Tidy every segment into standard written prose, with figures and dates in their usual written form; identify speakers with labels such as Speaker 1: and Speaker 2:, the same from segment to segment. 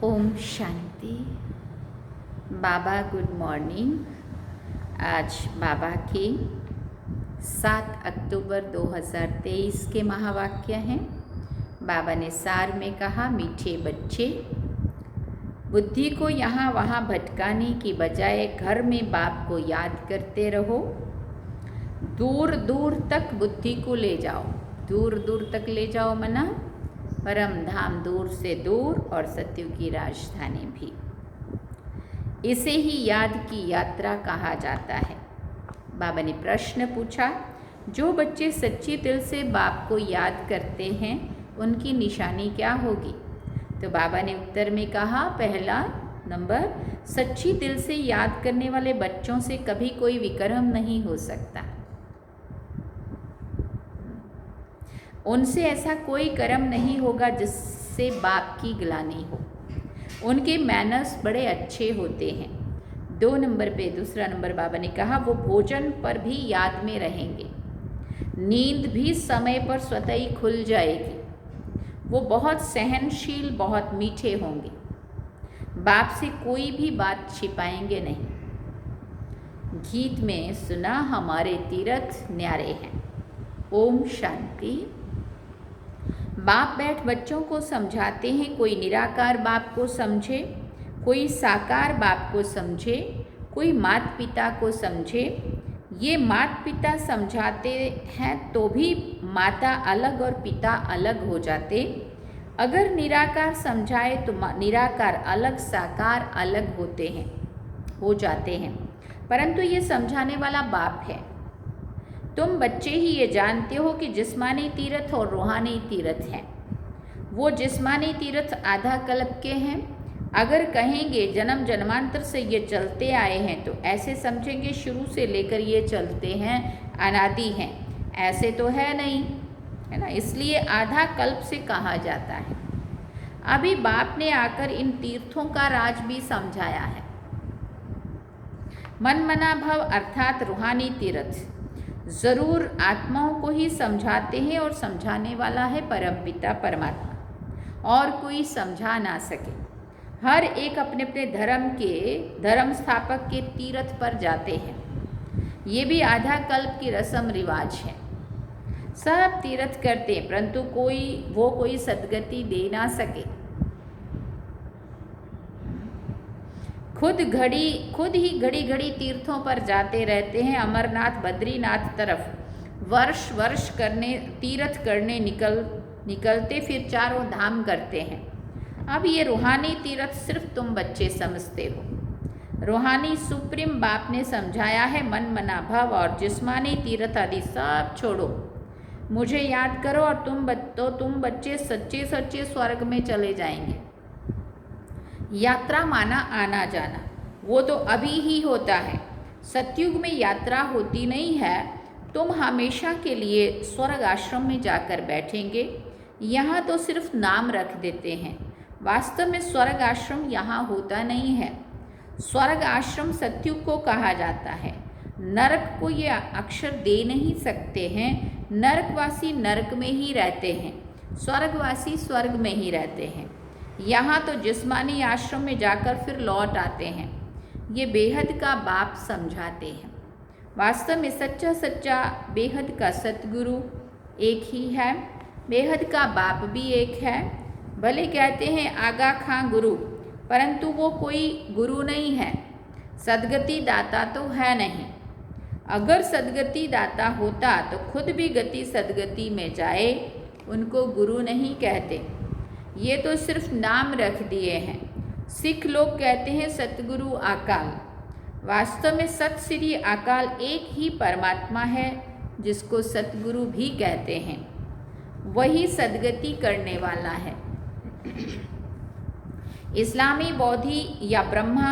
Speaker 1: ओम शांति। बाबा good morning. आज बाबा के 7 अक्टूबर 2023 के महावाक्य हैं। बाबा ने सार में कहा, मीठे बच्चे, बुद्धि को यहाँ वहाँ भटकाने की बजाय घर में बाप को याद करते रहो। दूर दूर तक बुद्धि को ले जाओ। दूर दूर तक ले जाओ मना परम धाम दूर से दूर और सत्यु की राजधानी भी। इसे ही याद की यात्रा कहा जाता है। बाबा ने प्रश्न पूछा, जो बच्चे सच्ची दिल से बाप को याद करते हैं उनकी निशानी क्या होगी? तो बाबा ने उत्तर में कहा, पहला नंबर, सच्ची दिल से याद करने वाले बच्चों से कभी कोई विक्रम नहीं हो सकता। उनसे ऐसा कोई कर्म नहीं होगा जिससे बाप की ग्लानि हो। उनके मैनर्स बड़े अच्छे होते हैं। 2 नंबर पे दूसरा नंबर बाबा ने कहा, वो भोजन पर भी याद में रहेंगे। नींद भी समय पर स्वतः ही खुल जाएगी। वो बहुत सहनशील, बहुत मीठे होंगे। बाप से कोई भी बात छिपाएंगे नहीं। गीत में सुना, हमारे तीर्थ न्यारे हैं। ओम शांति। बाप बैठ बच्चों को समझाते हैं, कोई निराकार बाप को समझे, कोई साकार बाप को समझे, कोई माता पिता को समझे। ये माता पिता समझाते हैं तो भी माता अलग और पिता अलग हो जाते। अगर निराकार समझाए तो निराकार अलग, साकार अलग हो जाते हैं। परंतु ये समझाने वाला बाप है। तुम बच्चे ही ये जानते हो कि जिस्मानी तीर्थ और रूहानी तीर्थ हैं। वो जिस्मानी तीर्थ आधा कल्प के हैं। अगर कहेंगे जन्म जन्मांतर से ये चलते आए हैं तो ऐसे समझेंगे शुरू से लेकर ये चलते हैं, अनादि हैं। ऐसे तो है नहीं, है ना। इसलिए आधा कल्प से कहा जाता है। अभी बाप ने आकर इन तीर्थों का राज भी समझाया है। मन मना भव अर्थात रूहानी तीर्थ ज़रूर आत्माओं को ही समझाते हैं और समझाने वाला है परमपिता परमात्मा, और कोई समझा ना सके। हर एक अपने अपने धर्म स्थापक के तीर्थ पर जाते हैं। ये भी आधा कल्प की रस्म रिवाज है। सब तीर्थ करते हैं परंतु कोई सदगति दे ना सके। खुद ही घड़ी घड़ी तीर्थों पर जाते रहते हैं, अमरनाथ बद्रीनाथ तरफ वर्ष वर्ष तीर्थ करने निकलते, फिर चारों धाम करते हैं। अब ये रूहानी तीर्थ सिर्फ तुम बच्चे समझते हो। रूहानी सुप्रीम बाप ने समझाया है, मन मना भव और जिस्मानी तीर्थ आदि सब छोड़ो, मुझे याद करो और तुम बच्चे सच्चे सच्चे स्वर्ग में चले जाएंगे। यात्रा माना आना जाना, वो तो अभी ही होता है। सतयुग में यात्रा होती नहीं है। तुम हमेशा के लिए स्वर्ग आश्रम में जाकर बैठेंगे। यहाँ तो सिर्फ नाम रख देते हैं, वास्तव में स्वर्ग आश्रम यहाँ होता नहीं है। स्वर्ग आश्रम सतयुग को कहा जाता है। नरक को ये अक्षर दे नहीं सकते हैं। नरकवासी नरक में ही रहते हैं, स्वर्गवासी स्वर्ग में ही रहते हैं। यहाँ तो जिस्मानी आश्रम में जाकर फिर लौट आते हैं। ये बेहद का बाप समझाते हैं। वास्तव में सच्चा सच्चा बेहद का सतगुरु एक ही है, बेहद का बाप भी एक है। भले कहते हैं आगा खां गुरु, परंतु वो कोई गुरु नहीं है, सदगति दाता तो है नहीं। अगर सदगति दाता होता तो खुद भी गति सदगति में जाए, उनको गुरु नहीं कहते। ये तो सिर्फ नाम रख दिए हैं। सिख लोग कहते हैं सतगुरु अकाल, वास्तव में सत श्री अकाल एक ही परमात्मा है, जिसको सतगुरु भी कहते हैं। वही सदगति करने वाला है। इस्लामी बौद्धि या ब्रह्मा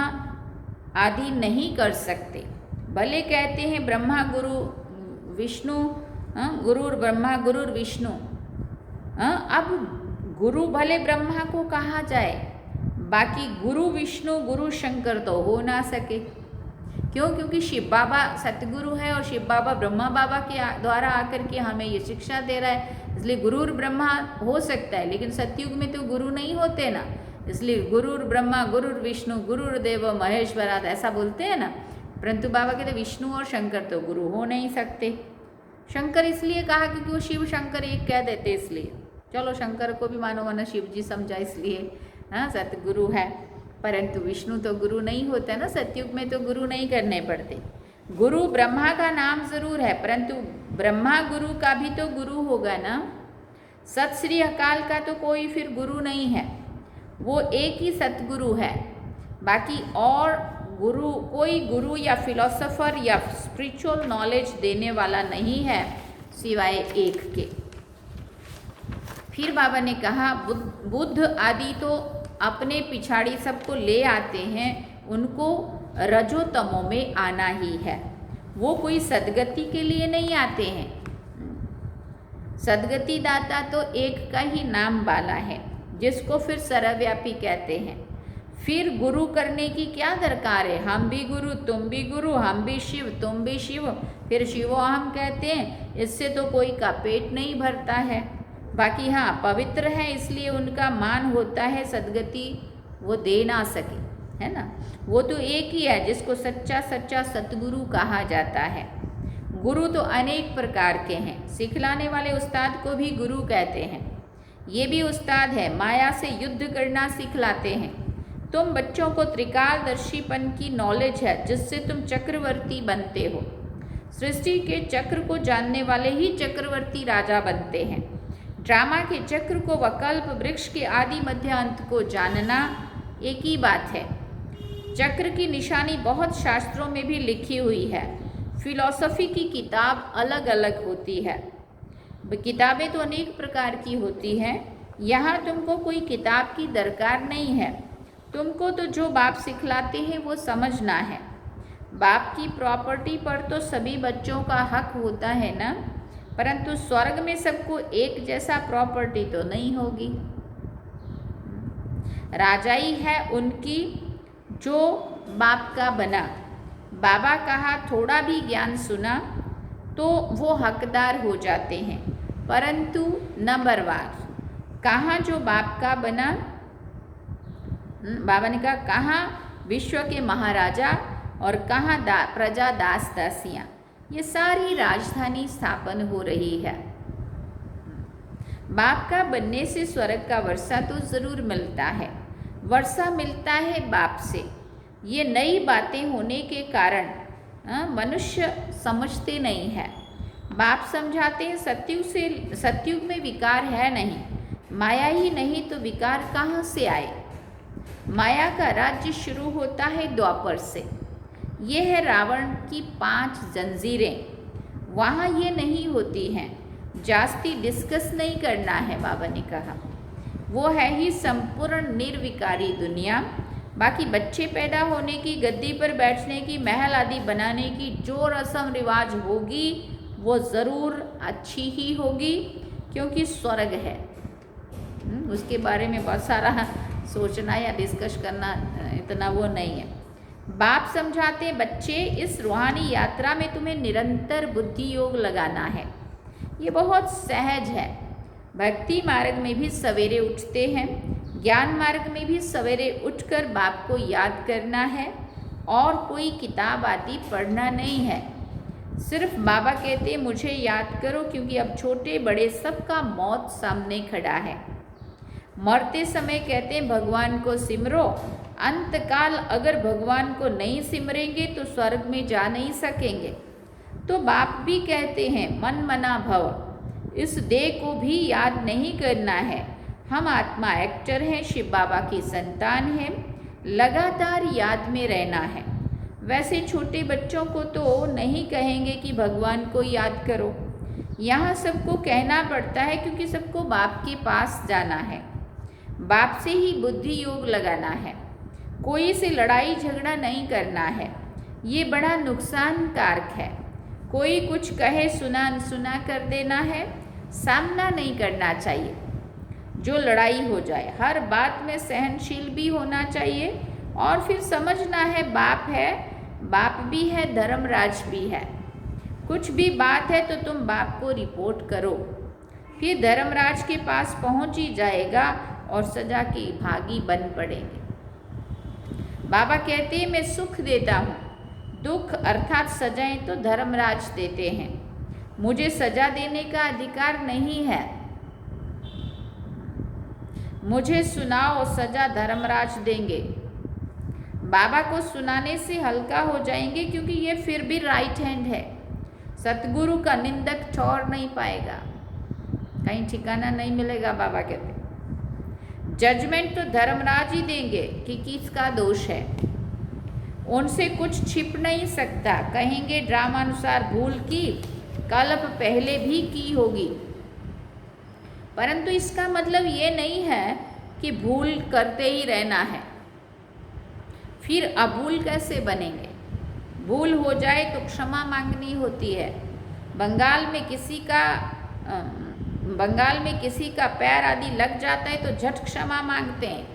Speaker 1: आदि नहीं कर सकते। भले कहते हैं ब्रह्मा गुरु विष्णु, गुरुर ब्रह्मा गुरुर विष्णु। अब गुरु भले ब्रह्मा को कहा जाए, बाकी गुरु विष्णु गुरु शंकर तो हो ना सके। क्यों? क्योंकि शिव बाबा सतगुरु है और शिव बाबा ब्रह्मा बाबा के द्वारा आकर के हमें ये शिक्षा दे रहा है। इसलिए गुरुर ब्रह्मा हो सकता है, लेकिन सतयुग में तो गुरु नहीं होते ना। इसलिए गुरुर ब्रह्मा गुरुर विष्णु गुरुर देव महेश्वरात ऐसा बोलते हैं ना। परंतु बाबा कहते विष्णु और शंकर तो गुरु हो नहीं सकते। शंकर इसलिए कहा क्योंकि वो शिव शंकर एक कह देते, इसलिए चलो शंकर को भी मानो, वरना शिव जी समझा, इसलिए हाँ सतगुरु है। परंतु विष्णु तो गुरु नहीं होता ना, सतयुग में तो गुरु नहीं करने पड़ते। गुरु ब्रह्मा का नाम जरूर है, परंतु ब्रह्मा गुरु का भी तो गुरु होगा ना। सत श्री अकाल का तो कोई फिर गुरु नहीं है, वो एक ही सतगुरु है। बाकी और गुरु, कोई गुरु या फिलोसोफर या स्पिरिचुअल नॉलेज देने वाला नहीं है सिवाय एक के। फिर बाबा ने कहा बुद्ध आदि तो अपने पिछाड़ी सबको ले आते हैं, उनको रजो तमो में आना ही है। वो कोई सदगति के लिए नहीं आते हैं। सदगति दाता तो एक का ही नाम वाला है, जिसको फिर सर्वव्यापी कहते हैं। फिर गुरु करने की क्या दरकार है? हम भी गुरु तुम भी गुरु, हम भी शिव तुम भी शिव, फिर शिवो हम कहते हैं। इससे तो कोई का पेट नहीं भरता है। बाकी हाँ पवित्र है, इसलिए उनका मान होता है, सदगति वो दे ना सके, है ना। वो तो एक ही है जिसको सच्चा सच्चा सतगुरु कहा जाता है। गुरु तो अनेक प्रकार के हैं। सिखलाने वाले उस्ताद को भी गुरु कहते हैं। ये भी उस्ताद है, माया से युद्ध करना सिखलाते हैं। तुम बच्चों को त्रिकालदर्शीपन की नॉलेज है, जिससे तुम चक्रवर्ती बनते हो। सृष्टि के चक्र को जानने वाले ही चक्रवर्ती राजा बनते हैं। ड्रामा के चक्र को वकल्प वृक्ष के आदि मध्य अंत को जानना एक ही बात है। चक्र की निशानी बहुत शास्त्रों में भी लिखी हुई है। फिलॉसफी की किताब अलग अलग होती है। किताबें तो अनेक प्रकार की होती हैं। यहाँ तुमको कोई किताब की दरकार नहीं है। तुमको तो जो बाप सिखलाते हैं वो समझना है। बाप की प्रॉपर्टी पर तो सभी बच्चों का हक होता है ना, परंतु स्वर्ग में सबको एक जैसा प्रॉपर्टी तो नहीं होगी। राजाई है उनकी जो बाप का बना। बाबा कहा थोड़ा भी ज्ञान सुना तो वो हकदार हो जाते हैं, परंतु नंबरवार कहाँ जो बाप का बना। बाबा ने कहा कहाँ विश्व के महाराजा और कहाँ प्रजा दास दासियाँ, ये सारी राजधानी स्थापन हो रही है। बाप का बनने से स्वर्ग का वर्षा तो ज़रूर मिलता है। वर्षा मिलता है बाप से। ये नई बातें होने के कारण मनुष्य समझते नहीं है। बाप समझाते हैं सतयुग में विकार है नहीं, माया ही नहीं तो विकार कहाँ से आए। माया का राज्य शुरू होता है द्वापर से। ये है रावण की 5 जंजीरें, वहाँ ये नहीं होती हैं। जास्ती डिस्कस नहीं करना है, बाबा ने कहा। वो है ही संपूर्ण निर्विकारी दुनिया। बाकी बच्चे पैदा होने की, गद्दी पर बैठने की, महल आदि बनाने की जो रस्म रिवाज होगी वो ज़रूर अच्छी ही होगी, क्योंकि स्वर्ग है। उसके बारे में बहुत सारा सोचना या डिस्कस करना इतना वो नहीं है। बाप समझाते हैं बच्चे, इस रूहानी यात्रा में तुम्हें निरंतर बुद्धि योग लगाना है। ये बहुत सहज है। भक्ति मार्ग में भी सवेरे उठते हैं, ज्ञान मार्ग में भी सवेरे उठकर बाप को याद करना है, और कोई किताब आदि पढ़ना नहीं है। सिर्फ बाबा कहते मुझे याद करो, क्योंकि अब छोटे बड़े सबका मौत सामने खड़ा है। मरते समय कहते हैं भगवान को सिमरो। अंतकाल अगर भगवान को नहीं सिमरेंगे तो स्वर्ग में जा नहीं सकेंगे। तो बाप भी कहते हैं मन मना भव, इस देह को भी याद नहीं करना है। हम आत्मा एक्टर हैं, शिव बाबा की संतान हैं, लगातार याद में रहना है। वैसे छोटे बच्चों को तो नहीं कहेंगे कि भगवान को याद करो, यहाँ सबको कहना पड़ता है, क्योंकि सबको बाप के पास जाना है। बाप से ही बुद्धि योग लगाना है, कोई से लड़ाई झगड़ा नहीं करना है। ये बड़ा नुकसानकारक है। कोई कुछ कहे सुना अनसुना कर देना है, सामना नहीं करना चाहिए जो लड़ाई हो जाए। हर बात में सहनशील भी होना चाहिए, और फिर समझना है बाप है, बाप भी है, धर्मराज भी है। कुछ भी बात है तो तुम बाप को रिपोर्ट करो, फिर धर्मराज के पास पहुंच ही जाएगा और सजा के भागी बन पड़ेंगे। बाबा कहते हैं मैं सुख देता हूँ, दुख अर्थात सजाएं तो धर्मराज देते हैं, मुझे सजा देने का अधिकार नहीं है। मुझे सुनाओ, सजा धर्मराज देंगे। बाबा को सुनाने से हल्का हो जाएंगे, क्योंकि ये फिर भी राइट हैंड है। सतगुरु का निंदक छोड़ नहीं पाएगा, कहीं ठिकाना नहीं मिलेगा। बाबा कहते जजमेंट तो धर्मराज ही देंगे कि किसका दोष है, उनसे कुछ छिप नहीं सकता। कहेंगे ड्रामानुसार भूल की, कल्प पहले भी की होगी, परंतु इसका मतलब ये नहीं है कि भूल करते ही रहना है। फिर अभूल कैसे बनेंगे? भूल हो जाए तो क्षमा मांगनी होती है। बंगाल में किसी का पैर आदि लग जाता है तो झट क्षमा मांगते हैं।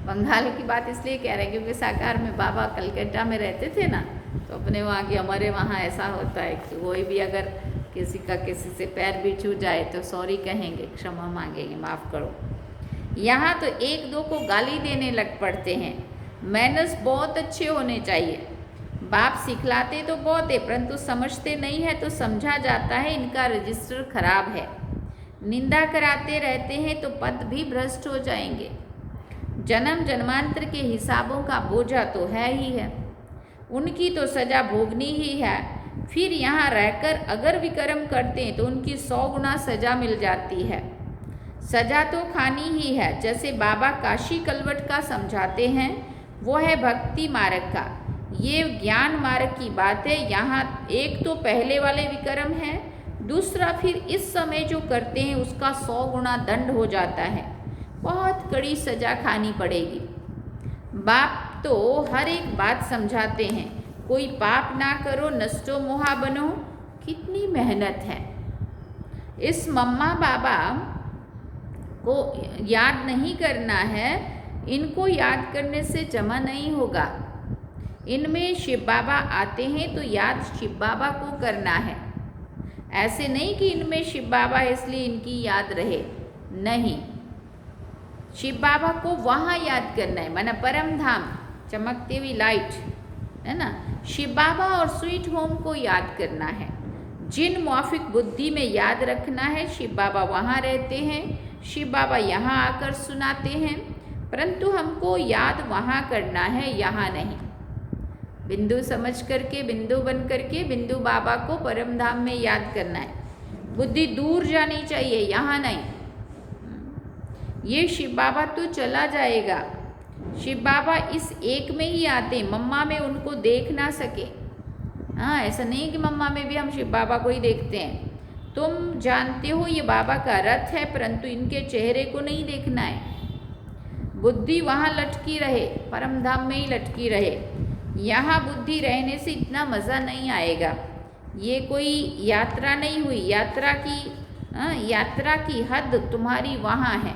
Speaker 1: बंगाल की बात इसलिए कह रहे हैं क्योंकि साकार में बाबा कलकत्ता में रहते थे ना, तो अपने वहाँ की, हमारे वहाँ ऐसा होता है कि कोई भी अगर किसी से पैर भी छू जाए तो सॉरी कहेंगे, क्षमा मांगेंगे, माफ़ करो। यहाँ तो एक दो को गाली देने लग पड़ते हैं। मैनर्स बहुत अच्छे होने चाहिए। बाप सिखलाते तो बहुत है, परंतु समझते नहीं है तो समझा जाता है इनका रजिस्टर खराब है। निंदा कराते रहते हैं तो पद भी भ्रष्ट हो जाएंगे। जन्म जन्मांतर के हिसाबों का बोझा तो है ही है, उनकी तो सजा भोगनी ही है। फिर यहाँ रहकर अगर विक्रम करते हैं तो उनकी 100 गुना सजा मिल जाती है। सजा तो खानी ही है। जैसे बाबा काशी कलवट का समझाते हैं, वो है भक्ति मार्ग का, ये ज्ञान मार्ग की बात है। यहाँ एक तो पहले वाले विक्रम है, दूसरा फिर इस समय जो करते हैं उसका 100 गुना दंड हो जाता है। बहुत कड़ी सजा खानी पड़ेगी। बाप तो हर एक बात समझाते हैं, कोई पाप ना करो, नष्टो मोहा बनो। कितनी मेहनत है। इस मम्मा बाबा को याद नहीं करना है, इनको याद करने से जमा नहीं होगा। इनमें शिव बाबा आते हैं तो याद शिव बाबा को करना है। ऐसे नहीं कि इनमें शिव बाबा इसलिए इनकी याद रहे, नहीं, शिव बाबा को वहाँ याद करना है, माना परम धाम, चमकती हुई लाइट है ना, शिव बाबा और स्वीट होम को याद करना है। जिन मौफिक बुद्धि में याद रखना है, शिव बाबा वहाँ रहते हैं, शिव बाबा यहाँ आकर सुनाते हैं। परंतु हमको याद वहाँ करना है, यहाँ नहीं। बिंदु समझ करके, बिंदु बन करके बिंदु बाबा को परम धाम में याद करना है। बुद्धि दूर जानी चाहिए, यहाँ नहीं। ये शिव बाबा तो चला जाएगा। शिव बाबा इस एक में ही आते, मम्मा में उनको देख ना सके। हाँ, ऐसा नहीं कि मम्मा में भी हम शिव बाबा को ही देखते हैं। तुम जानते हो ये बाबा का रथ है, परंतु इनके चेहरे को नहीं देखना है। बुद्धि वहाँ लटकी रहे, परम धाम में ही लटकी रहे। यहाँ बुद्धि रहने से इतना मज़ा नहीं आएगा। ये कोई यात्रा नहीं हुई, यात्रा की हद तुम्हारी वहाँ है।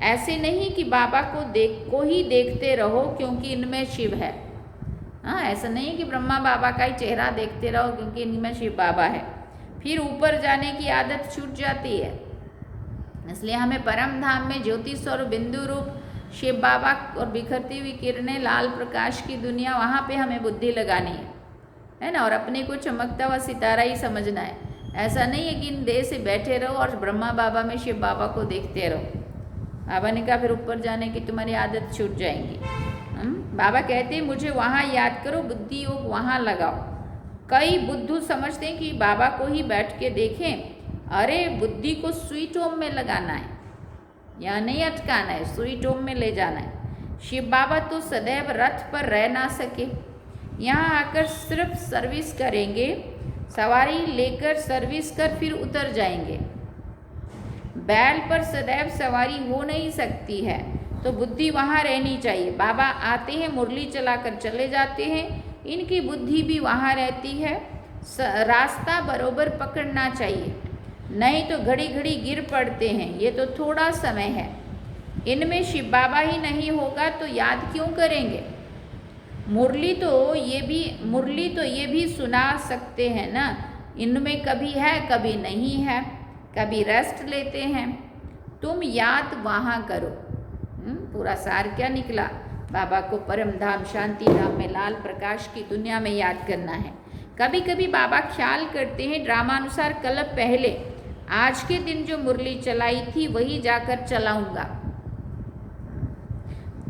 Speaker 1: ऐसे नहीं कि बाबा को ही देखते रहो क्योंकि इनमें शिव है। हाँ, ऐसा नहीं कि ब्रह्मा बाबा का ही चेहरा देखते रहो क्योंकि इनमें शिव बाबा है, फिर ऊपर जाने की आदत छूट जाती है। इसलिए हमें परम धाम में ज्योति स्वरूप बिंदु रूप शिव बाबा और बिखरती हुई किरणें, लाल प्रकाश की दुनिया, वहाँ पे हमें बुद्धि लगानी है ना। और अपने को चमकता हुआ सितारा ही समझना है। ऐसा नहीं है कि इन देह से बैठे रहो और ब्रह्मा बाबा में शिव बाबा को देखते रहो। बाबा ने कहा फिर ऊपर जाने की तुम्हारी आदत छूट जाएंगी। बाबा कहते हैं मुझे वहाँ याद करो, बुद्धि योग वहाँ लगाओ। कई बुद्धू समझते हैं कि बाबा को ही बैठ के देखें। अरे बुद्धि को स्वीट होम में लगाना है, यहाँ नहीं अटकाना है, स्वीट होम में ले जाना है। शिव बाबा तो सदैव रथ पर रह ना सके, यहाँ आकर सिर्फ सर्विस करेंगे, सवारी लेकर सर्विस कर फिर उतर जाएंगे। बैल पर सदैव सवारी हो नहीं सकती है, तो बुद्धि वहाँ रहनी चाहिए। बाबा आते हैं, मुरली चलाकर चले जाते हैं, इनकी बुद्धि भी वहाँ रहती है। रास्ता बरोबर पकड़ना चाहिए, नहीं तो घड़ी घड़ी गिर पड़ते हैं। ये तो थोड़ा समय है, इनमें शिव बाबा ही नहीं होगा तो याद क्यों करेंगे। मुरली तो ये भी सुना सकते हैं ना, इनमें कभी है कभी नहीं है, कभी रेस्ट लेते हैं। तुम याद वहाँ करो। पूरा सार क्या निकला, बाबा को परम धाम शांति धाम में लाल प्रकाश की दुनिया में याद करना है। कभी कभी बाबा ख्याल करते हैं ड्रामानुसार कल पहले आज के दिन जो मुरली चलाई थी वही जाकर चलाऊंगा।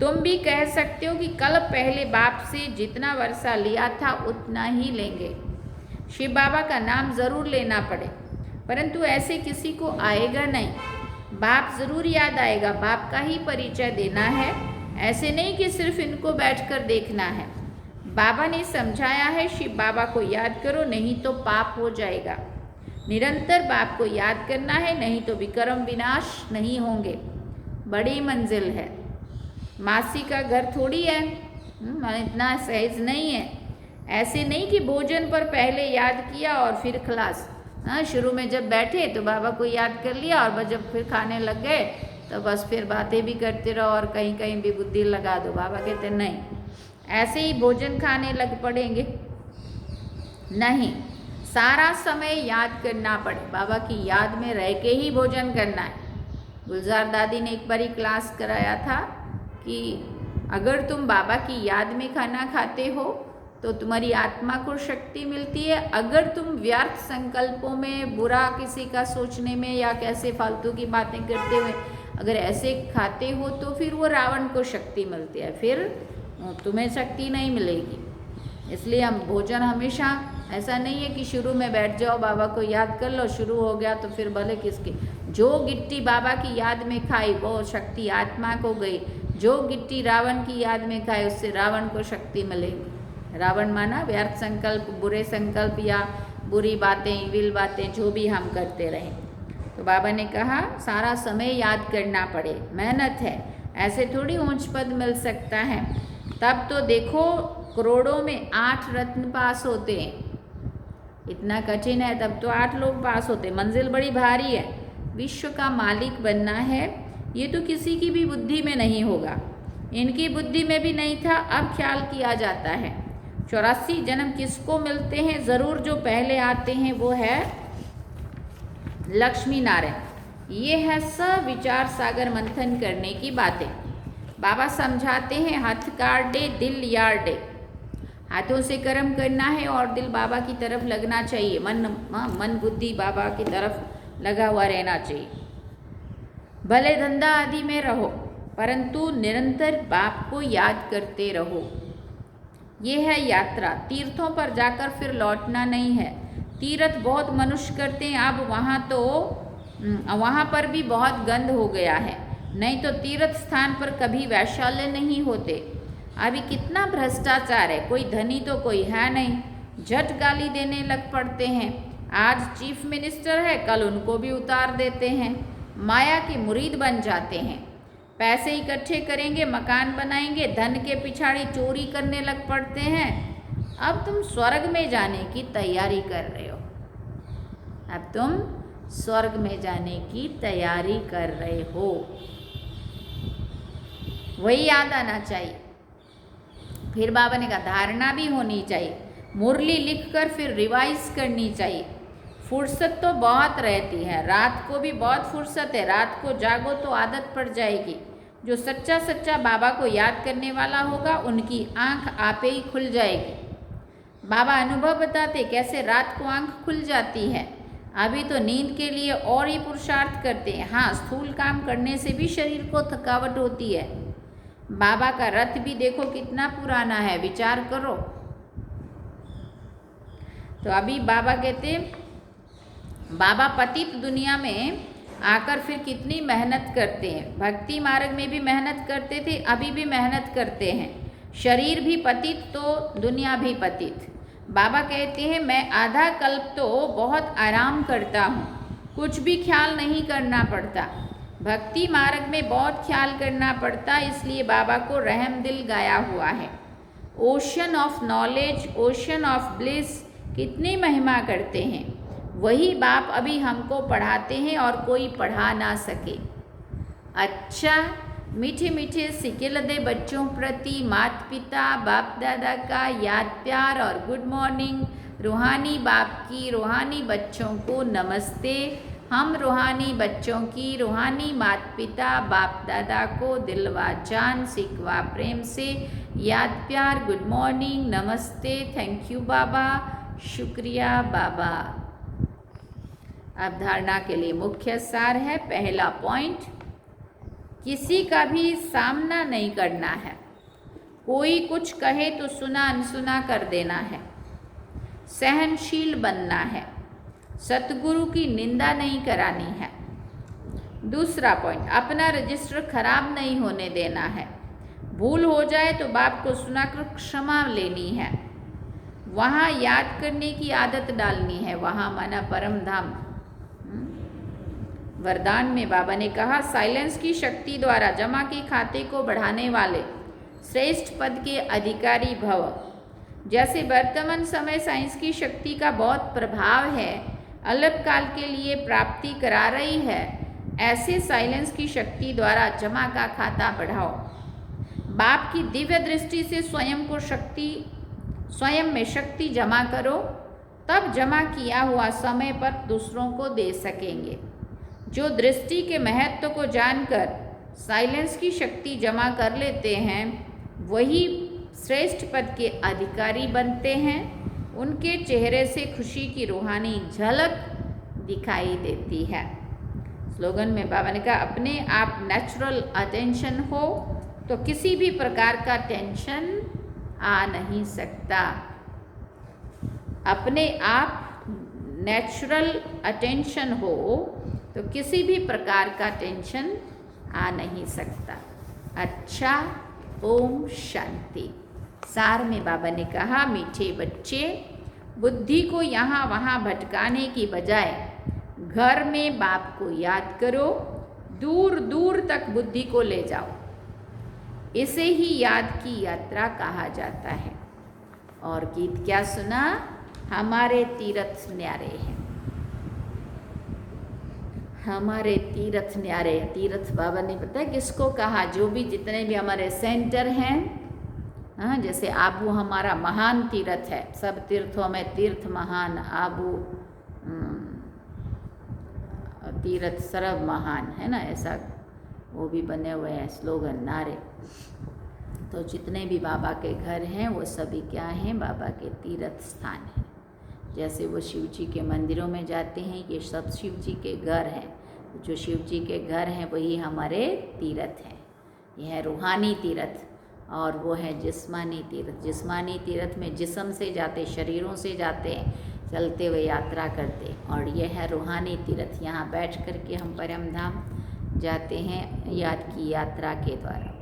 Speaker 1: तुम भी कह सकते हो कि कल पहले बाप से जितना वर्षा लिया था उतना ही लेंगे। शिव बाबा का नाम जरूर लेना पड़े, परंतु ऐसे किसी को आएगा नहीं। बाप जरूर याद आएगा, बाप का ही परिचय देना है। ऐसे नहीं कि सिर्फ इनको बैठकर देखना है। बाबा ने समझाया है शिव बाबा को याद करो, नहीं तो पाप हो जाएगा। निरंतर बाप को याद करना है, नहीं तो विक्रम विनाश नहीं होंगे। बड़ी मंजिल है, मासी का घर थोड़ी है, इतना सहज नहीं है। ऐसे नहीं कि भोजन पर पहले याद किया और फिर खलास। हाँ, शुरू में जब बैठे तो बाबा को याद कर लिया और जब फिर खाने लग गए तो बस फिर बातें भी करते रहो और कहीं कहीं भी बुद्धि लगा दो। बाबा कहते नहीं, ऐसे ही भोजन खाने लग पड़ेंगे नहीं, सारा समय याद करना पड़े। बाबा की याद में रह के ही भोजन करना है। गुलजार दादी ने एक बारी क्लास कराया था कि अगर तुम बाबा की याद में खाना खाते हो तो तुम्हारी आत्मा को शक्ति मिलती है। अगर तुम व्यर्थ संकल्पों में, बुरा किसी का सोचने में या कैसे फालतू की बातें करते हुए अगर ऐसे खाते हो तो फिर वो रावण को शक्ति मिलती है, फिर तुम्हें शक्ति नहीं मिलेगी। इसलिए हम भोजन हमेशा ऐसा नहीं है कि शुरू में बैठ जाओ, बाबा को याद कर लो, शुरू हो गया तो फिर भले किसकी। जो गिट्टी बाबा की याद में खाई वो शक्ति आत्मा को गई, जो गिट्टी रावण की याद में खाई उससे रावण को शक्ति मिलेगी। रावण माना व्यर्थ संकल्प, बुरे संकल्प या बुरी बातें, इविल बातें जो भी हम करते रहें। तो बाबा ने कहा सारा समय याद करना पड़े, मेहनत है, ऐसे थोड़ी ऊंच पद मिल सकता है। तब तो देखो करोड़ों में 8 रत्न पास होते हैं, इतना कठिन है तब तो 8 लोग पास होते। मंजिल बड़ी भारी है, विश्व का मालिक बनना है, ये तो किसी की भी बुद्धि में नहीं होगा। इनकी बुद्धि में भी नहीं था, अब ख्याल किया जाता है। 84 जन्म किसको मिलते हैं? ज़रूर जो पहले आते हैं वो है लक्ष्मी नारायण। ये है सविचार सागर मंथन करने की बातें। बाबा समझाते हैं हाथ काट दे दिल यार दे, हाथों से कर्म करना है और दिल बाबा की तरफ लगना चाहिए। मन बुद्धि बाबा की तरफ लगा हुआ रहना चाहिए। भले धंधा आदि में रहो, परंतु निरंतर बाप को याद करते रहो। ये है यात्रा। तीर्थों पर जाकर फिर लौटना नहीं है। तीर्थ बहुत मनुष्य करते हैं, अब वहाँ पर भी बहुत गंद हो गया है। नहीं तो तीर्थ स्थान पर कभी वैशाल्य नहीं होते। अभी कितना भ्रष्टाचार है, कोई धनी तो कोई है नहीं, झट गाली देने लग पड़ते हैं। आज चीफ मिनिस्टर है, कल उनको भी उतार देते हैं। माया के मुरीद बन जाते हैं। पैसे इकट्ठे करेंगे, मकान बनाएंगे, धन के पिछाड़ी चोरी करने लग पड़ते हैं। अब तुम स्वर्ग में जाने की तैयारी कर रहे हो। अब तुम स्वर्ग में जाने की तैयारी कर रहे हो, वही याद आना चाहिए। फिर बाबा ने कहा धारणा भी होनी चाहिए, मुरली लिखकर फिर रिवाइज करनी चाहिए। फुर्सत तो बहुत रहती है, रात को भी बहुत फुर्सत है। रात को जागो तो आदत पड़ जाएगी। जो सच्चा सच्चा बाबा को याद करने वाला होगा, उनकी आंख आपे ही खुल जाएगी। बाबा अनुभव बताते कैसे रात को आंख खुल जाती है। अभी तो नींद के लिए और ही पुरुषार्थ करते हैं। हाँ, स्थूल काम करने से भी शरीर को थकावट होती है। बाबा का रथ भी देखो कितना पुराना है, विचार करो। तो अभी बाबा कहते, बाबा पतित दुनिया में आकर फिर कितनी मेहनत करते हैं। भक्ति मार्ग में भी मेहनत करते थे, अभी भी मेहनत करते हैं। शरीर भी पतित तो दुनिया भी पतित। बाबा कहते हैं मैं आधा कल्प तो बहुत आराम करता हूँ, कुछ भी ख्याल नहीं करना पड़ता। भक्ति मार्ग में बहुत ख्याल करना पड़ता, इसलिए बाबा को रहम दिल गाया हुआ है। Ocean of knowledge, ocean of bliss, कितनी महिमा करते हैं। वही बाप अभी हमको पढ़ाते हैं और कोई पढ़ा ना सके। अच्छा, मीठे मीठे सिके लदे बच्चों प्रति माता पिता बाप दादा का याद प्यार और गुड मॉर्निंग। रूहानी बाप की रूहानी बच्चों को नमस्ते। हम रूहानी बच्चों की रूहानी माता पिता बाप दादा को दिलवा जान सिकवा प्रेम से याद प्यार, गुड मॉर्निंग, नमस्ते, थैंक यू बाबा, शुक्रिया बाबा। अब धारणा के लिए मुख्य सार है। पहला पॉइंट, किसी का भी सामना नहीं करना है। कोई कुछ कहे तो सुना अनसुना कर देना है। सहनशील बनना है। सतगुरु की निंदा नहीं करानी है। दूसरा पॉइंट, अपना रजिस्टर खराब नहीं होने देना है। भूल हो जाए तो बाप को सुनाकर क्षमा लेनी है। वहाँ याद करने की आदत डालनी है। वहाँ माना परम धाम। वरदान में बाबा ने कहा, साइलेंस की शक्ति द्वारा जमा के खाते को बढ़ाने वाले श्रेष्ठ पद के अधिकारी भव। जैसे वर्तमान समय साइंस की शक्ति का बहुत प्रभाव है, अलग काल के लिए प्राप्ति करा रही है, ऐसे साइलेंस की शक्ति द्वारा जमा का खाता बढ़ाओ। बाप की दिव्य दृष्टि से स्वयं में शक्ति जमा करो, तब जमा किया हुआ समय पर दूसरों को दे सकेंगे। जो दृष्टि के महत्व को जानकर साइलेंस की शक्ति जमा कर लेते हैं, वही श्रेष्ठ पद के अधिकारी बनते हैं। उनके चेहरे से खुशी की रूहानी झलक दिखाई देती है। स्लोगन में बाबा ने कहा, अपने आप नेचुरल अटेंशन हो तो किसी भी प्रकार का टेंशन आ नहीं सकता। अपने आप नेचुरल अटेंशन हो तो किसी भी प्रकार का टेंशन आ नहीं सकता। अच्छा, ओम शांति। सार में बाबा ने कहा, मीठे बच्चे, बुद्धि को यहाँ वहाँ भटकाने की बजाय घर में बाप को याद करो, दूर दूर तक बुद्धि को ले जाओ। इसे ही याद की यात्रा कहा जाता है। और गीत क्या सुना? हमारे तीर्थ न्यारे हैं, हमारे तीर्थ न्यारे। तीर्थ बाबा ने पता है किसको कहा? जो भी जितने भी हमारे सेंटर हैं, हाँ, जैसे आबू हमारा महान तीर्थ है, सब तीर्थों में तीर्थ महान, आबू तीर्थ सर्व महान है ना, ऐसा वो भी बने हुए हैं स्लोगन, नारे। तो जितने भी बाबा के घर हैं वो सभी क्या हैं? बाबा के तीर्थ स्थान हैं। जैसे वो शिव जी के मंदिरों में जाते हैं, ये सब शिव जी के घर हैं। जो शिव जी के घर हैं वही हमारे तीर्थ हैं। यह है रूहानी तीर्थ, और वो है जिस्मानी तीर्थ। जिस्मानी तीर्थ में जिस्म से जाते, शरीरों से जाते हैं, चलते हुए यात्रा करते, और यह है रूहानी तीर्थ, यहाँ बैठ कर के हम परम धाम जाते हैं याद की यात्रा के द्वारा,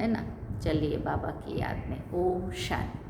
Speaker 1: है ना। चलिए बाबा की याद में ओम शांति।